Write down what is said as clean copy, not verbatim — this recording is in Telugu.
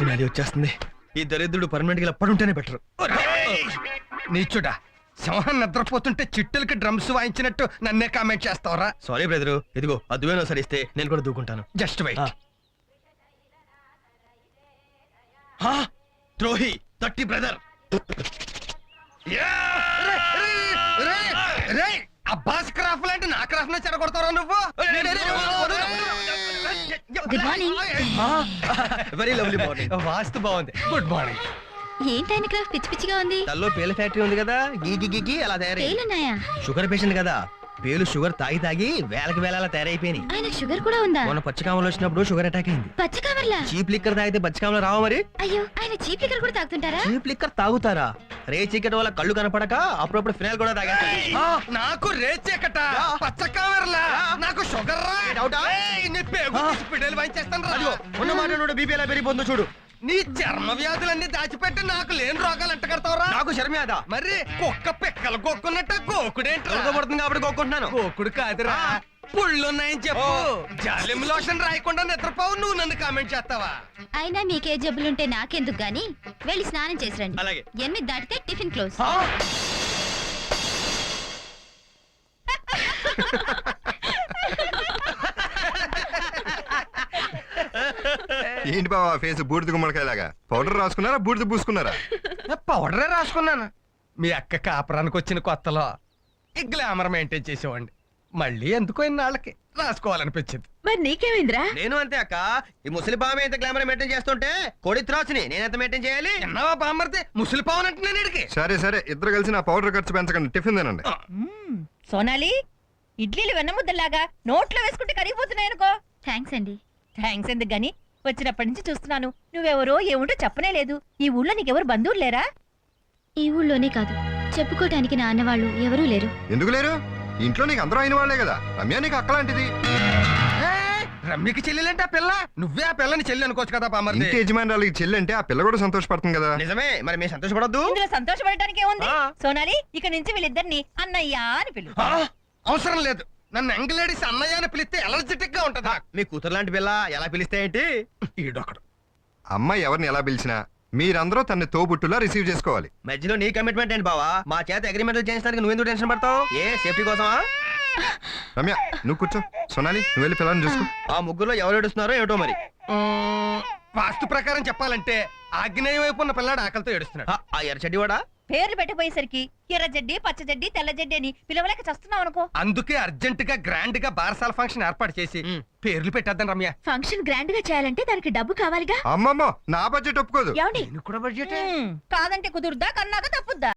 సునాలి వచ్చేస్తుంది. ఈ దరిద్రుడు పర్మనెంట్ గా పడుంటేనే బెటర్. నీచుడా, సింహం నిద్రపోతుంటే చిట్టులకి డ్రమ్స్ వాయించినట్టు నన్నే కామెంట్ చేస్తావరా? సారీ బ్రదరు, ఇదిగో అదువేనో సరిస్తే నేను కూడా దూకుంటాను. Just wait. ద్రోహి, తట్టి బ్రదర్. అబ్బాస్ క్రాఫ్ట్ లాంటి నా క్రాఫ్ట్ నే చెడగొడతారా నువ్వు? Good morning. Very lovely morning. వాస్తు బాగుంది. Good morning. ఏంటైన క్రాఫ్ట్ పిచ్చి పిచ్చిగా ఉంది? తల్లో పేల ఫ్యాక్టరీ ఉంది కదా, గీ గీ గీ అలా తయారై. పేలున్నాయా? షుగర్ పేషెంట్ కదా, పేలు షుగర్ తాగి తాగి వేలకి వేల తయారైపోయినాయి. ఆయనకు షుగర్ కూడా ఉందా? మొన్న పచ్చకామలు వచ్చినప్పుడు షుగర్ అటాక్ అయింది. పచ్చకామర్లా? చీప్ లిక్కర్ తాగితే పచ్చకామలు రావా మరి? అయ్యో, ఆయన చీప్ లిక్కర్ కూడా తాగుతుంటారా? చీప్ లిక్కర్ తాగుతారా? రే చీకటి వల్ల కళ్ళు కనపడక అప్పుడప్పుడు ఫినాయిల్ కూడా తాగేస్తారు. నాకు రేచెక్కట పచ్చ కావర్లా, నాకు షుగర్ రా. డౌటా? పిడేలు వాయించేస్తాను రా. అదిగో ఉన్న మాట బీపీ ఎలా పెరిగిపోతుందో చూడు. నీ చర్మ వ్యాధులన్నీ దాచిపెట్టి నాకు లేని రోగాలు అంట కడతావురా? నాకు శర్మేద మరి కుక్క పిక్కలు గోక్కున్నట్టు గోకుడేంట్రా? పడుతుంది కాబట్టి గోక్కుంటున్నాను. గోకుడు కాదురా, పుళ్ళున్నాయని చెప్పు. జాలిం లోషన్ రాయకుండా నిద్రపోవు, నువ్వు నన్ను కామెంట్ చేస్తావా? అయినా మీకే జబ్బులుంటే నాకెందుకు గాని, వెళ్ళి స్నానం చేసి రండి. అలాగే. 8 దాటితే టిఫిన్ క్లోజ్. ఏంటి బావా ఫేస్ బూడిద గుమ్మడికాయలాగా? పౌడర్ రాసుకున్నారా, బూడిద పూసుకున్నారా? పౌడరే రాసుకున్నాను. మీ అక్క కాపురానికి వచ్చిన కొత్తలో ఈ గ్లామర్ మెయింటైన్ చేసేవాడిని. మళ్ళీ ఎందుకో ఇన్నాళ్ళకి రాసుకోవాలనిపించింది. మరి నీకేమైందిరా? నేను అంతే అక్క. ఈ ముసలి పాము ఎంత గ్లామర్ మెయింటైన్ చేస్తుంటే కోడి త్రాచుని నేను ఎంత మెయింటైన్ చేయాలి? ఎన్నవా బామ్మర్ది ముసలి పావును అంటున్నాను ఇడికి. సరే సరే, ఇద్దరు కలిసి నా పౌడర్ ఖర్చు పెంచకండి, టిఫిన్ తినండి. సోనాలి, ఇడ్లీలు వెన్నముద్దలాగా నోట్లో వేసుకుంటే కరిగిపోతున్నాయనుకో. థ్యాంక్స్ అండి. థ్యాంక్స్ ఎందుకు గాని, వచ్చినప్పటి నుంచి చూస్తున్నాను నువ్వెవరో ఏముంటో చెప్పనే లేదు. ఈ ఊళ్ళో నీకెవరు బంధువులు లేరా? ఈ ఊళ్ళోనే కాదు, చెప్పుకోటానికి నా అన్నవాళ్ళు ఎవరూ లేరు. ఎందుకు లేరు? ఇంట్లో నీకు అందరూ అయిన వాళ్లే కదా. రమ్య నీకు అక్కలాంటిది. రమ్యకి చెల్లెలంటే ఆ పిల్ల, నువ్వే ఆ పిల్లని చెల్లి అనుకోవచ్చు కదా బామ్మర్ది. ఇంటి యజమానురాలకి చెల్లి అంటే ఆ పిల్ల కూడా సంతోషపడుతుంది కదా. నిజమే, మరి మేము సంతోషపడద్దు? ఇందులో సంతోషపడటానికి ఏముంది? ఆ. సోనాలి, ఇక నుంచి వీళ్ళిద్దరిని అన్నయ్య అని పిలు. అవసరం లేదు. నన్ను ఎంగలేడీస్ అన్నయ్య అని పిలిస్తే ఎలర్జెటిక్ గా ఉంటదా? మీ కూతురు లాంటి పిల్ల ఎలా పిలిస్తే ఏంటి? ఈడొకడు. అమ్మాయి ఎవరిని ఎలా పిలిచినా మీరందరూ తన్ని తోబుట్టులా రిసీవ్ చేసుకోవాలి. మధ్యలో నీ కమిట్మెంట్ ఏంటి బావా? మా చేత అగ్రిమెంట్ చేయించడానికి నువ్వెందుకు టెన్షన్ పడతావు? ఏ సేఫ్టీ కోసమా? రమ్య నువ్వు కూర్చో, సోనాలి నువ్వు వెళ్ళి పిల్లని చూసుకో. ఆ ముగ్గురులో ఎవరు ఏడుస్తున్నారో ఏమిటో మరి. వాస్తు ప్రకారం చెప్పాలంటే ఆగ్నేయ వైపు ఉన్న పిల్లాడు ఆకలితో ఏడుస్తున్నాడు. ఆ ఎర్రచెడ్డివాడా? పేర్లు పెట్టిపోయేసరికి ఎర్ర జడ్డి, పచ్చ జడ్డి, తెల్ల జడ్డి అని పిలవలేక చస్తున్నావు అనుకో. అందుకే అర్జెంట్ గా గ్రాండ్ గా బారసాల ఫంక్షన్ ఏర్పాటు చేసి పేర్లు పెట్టేద్దాం రమ్య. ఫంక్షన్ గ్రాండ్ గా చేయాలంటే దానికి డబ్బు కావాలిగా. అమ్మమ్మో, నా బడ్జెట్ ఒప్పుకోదు. ఏమండి? నేను కూడా బడ్జెట్ కాదంటే కుదురుద్దా, కన్నాక తప్పుద్దా?